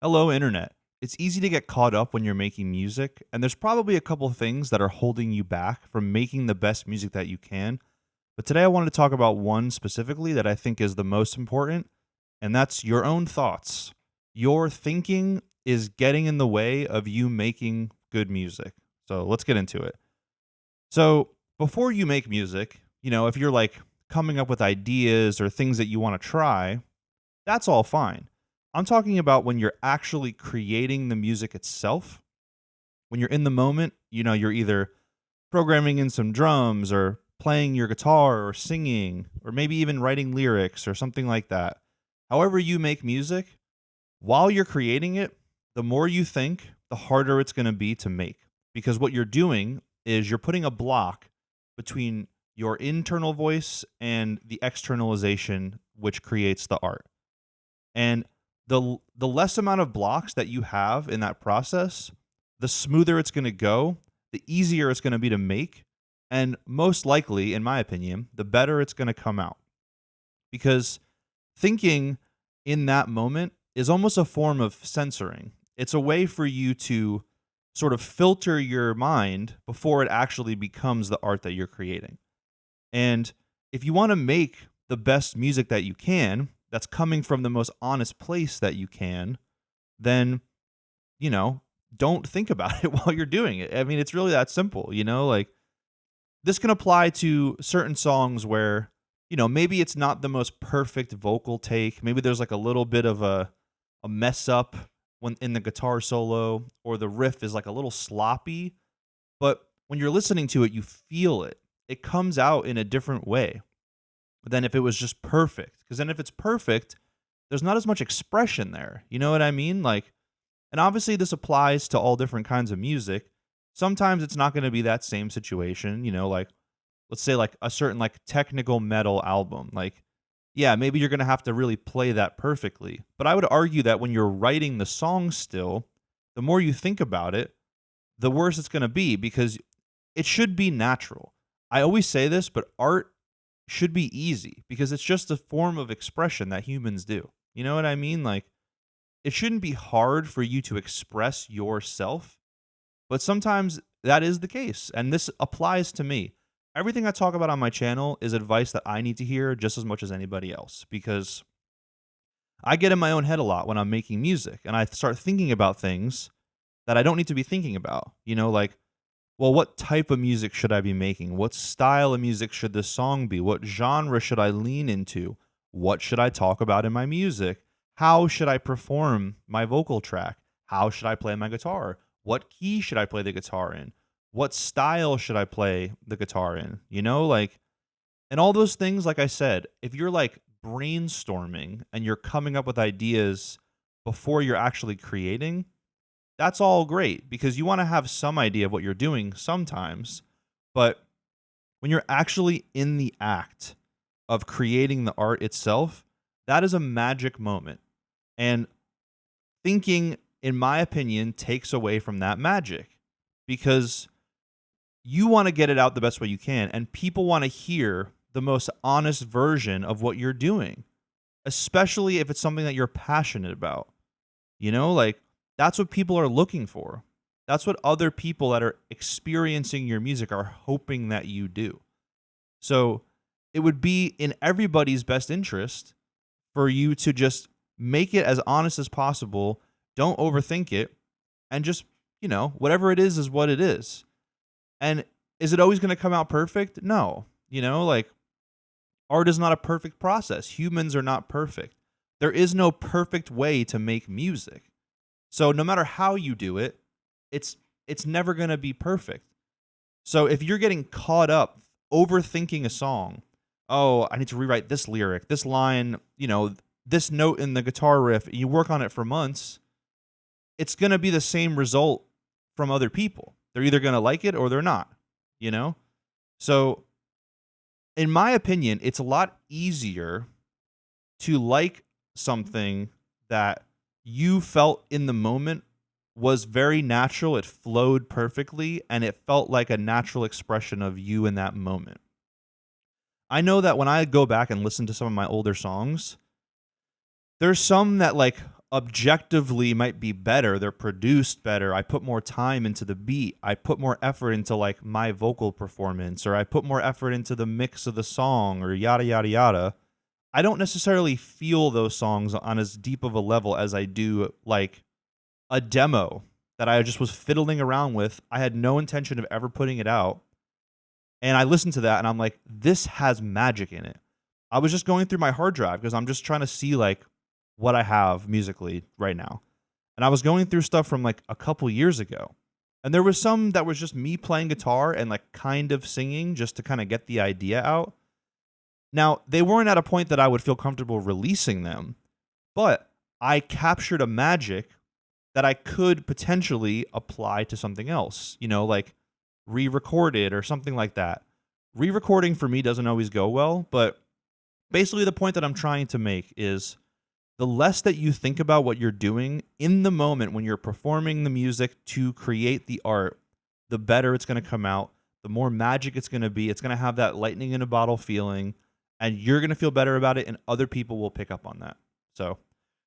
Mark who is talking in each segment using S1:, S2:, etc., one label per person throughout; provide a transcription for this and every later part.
S1: Hello, Internet. It's easy to get caught up when you're making music, and there's probably a couple things that are holding you back from making the best music that you can. But today I wanted to talk about one specifically that I think is the most important, and that's your own thoughts. Your thinking is getting in the way of you making good music. So let's get into it. So before you make music, if you're like coming up with ideas or things that you want to try, that's all fine. I'm talking about when you're actually creating the music itself. When you're in the moment, you're either programming in some drums or playing your guitar or singing or maybe even writing lyrics or something like that. However, you make music, while you're creating it, the more you think, the harder it's going to be to make. Because what you're doing is you're putting a block between your internal voice and the externalization, which creates the art. And the less amount of blocks that you have in that process, the smoother it's going to go, the easier it's going to be to make, and most likely, in my opinion, the better it's going to come out. Because thinking in that moment is almost a form of censoring. It's a way for you to sort of filter your mind before it actually becomes the art that you're creating. And if you want to make the best music that you can, that's coming from the most honest place that you can, then, you know, don't think about it while you're doing it. I mean, it's really that simple, like this can apply to certain songs where, maybe it's not the most perfect vocal take. Maybe there's like a little bit of a mess up when in the guitar solo, or the riff is like a little sloppy. But when you're listening to it, you feel it. It comes out in a different way than if it was just perfect. Because then if it's perfect, there's not as much expression there. You know what I mean? Like, and obviously this applies to all different kinds of music. Sometimes it's not going to be that same situation, like let's say like a certain like technical metal album. Like, yeah, maybe you're going to have to really play that perfectly. But I would argue that when you're writing the song still, the more you think about it, the worse it's going to be because it should be natural. I always say this, but art should be easy because it's just a form of expression that humans do. You know what I mean? Like, it shouldn't be hard for you to express yourself, but sometimes that is the case. And this applies to me. Everything I talk about on my channel is advice that I need to hear just as much as anybody else because I get in my own head a lot when I'm making music and I start thinking about things that I don't need to be thinking about. Like, well, what type of music should I be making? What style of music should this song be? What genre should I lean into? What should I talk about in my music? How should I perform my vocal track? How should I play my guitar? What key should I play the guitar in? What style should I play the guitar in? Like, and all those things, like I said, if you're like brainstorming and you're coming up with ideas before you're actually creating, that's all great because you want to have some idea of what you're doing sometimes. But when you're actually in the act of creating the art itself, that is a magic moment. And thinking, in my opinion, takes away from that magic because you want to get it out the best way you can. And people want to hear the most honest version of what you're doing, especially if it's something that you're passionate about. Like, that's what people are looking for. That's what other people that are experiencing your music are hoping that you do. So it would be in everybody's best interest for you to just make it as honest as possible. Don't overthink it. And just, whatever it is what it is. And is it always going to come out perfect? No. Like, art is not a perfect process. Humans are not perfect. There is no perfect way to make music. So no matter how you do it, it's never going to be perfect. So if you're getting caught up overthinking a song, oh, I need to rewrite this lyric, this line, this note in the guitar riff, and you work on it for months, it's going to be the same result from other people. They're either going to like it or they're not, you know? So in my opinion, it's a lot easier to like something that you felt in the moment was very natural, it flowed perfectly, and it felt like a natural expression of you in that moment. I know that when I go back and listen to some of my older songs, there's some that like objectively might be better. They're produced better. I put more time into the beat. I put more effort into like my vocal performance, or I put more effort into the mix of the song, or yada, yada, yada. I don't necessarily feel those songs on as deep of a level as I do like a demo that I just was fiddling around with. I had no intention of ever putting it out. And I listened to that and I'm like, this has magic in it. I was just going through my hard drive because I'm just trying to see like what I have musically right now. And I was going through stuff from like a couple years ago. And there was some that was just me playing guitar and like kind of singing just to kind of get the idea out. Now, they weren't at a point that I would feel comfortable releasing them, but I captured a magic that I could potentially apply to something else, like re-record it or something like that. Re-recording for me doesn't always go well, but basically the point that I'm trying to make is the less that you think about what you're doing in the moment when you're performing the music to create the art, the better it's going to come out, the more magic it's going to be. It's going to have that lightning in a bottle feeling, and you're going to feel better about it, and other people will pick up on that. So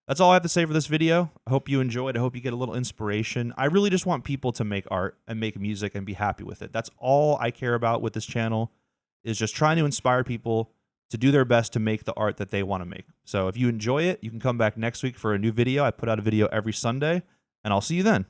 S1: that's all I have to say for this video. I hope you enjoyed. I hope you get a little inspiration. I really just want people to make art and make music and be happy with it. That's all I care about with this channel, is just trying to inspire people to do their best to make the art that they want to make. So if you enjoy it, you can come back next week for a new video. I put out a video every Sunday, and I'll see you then.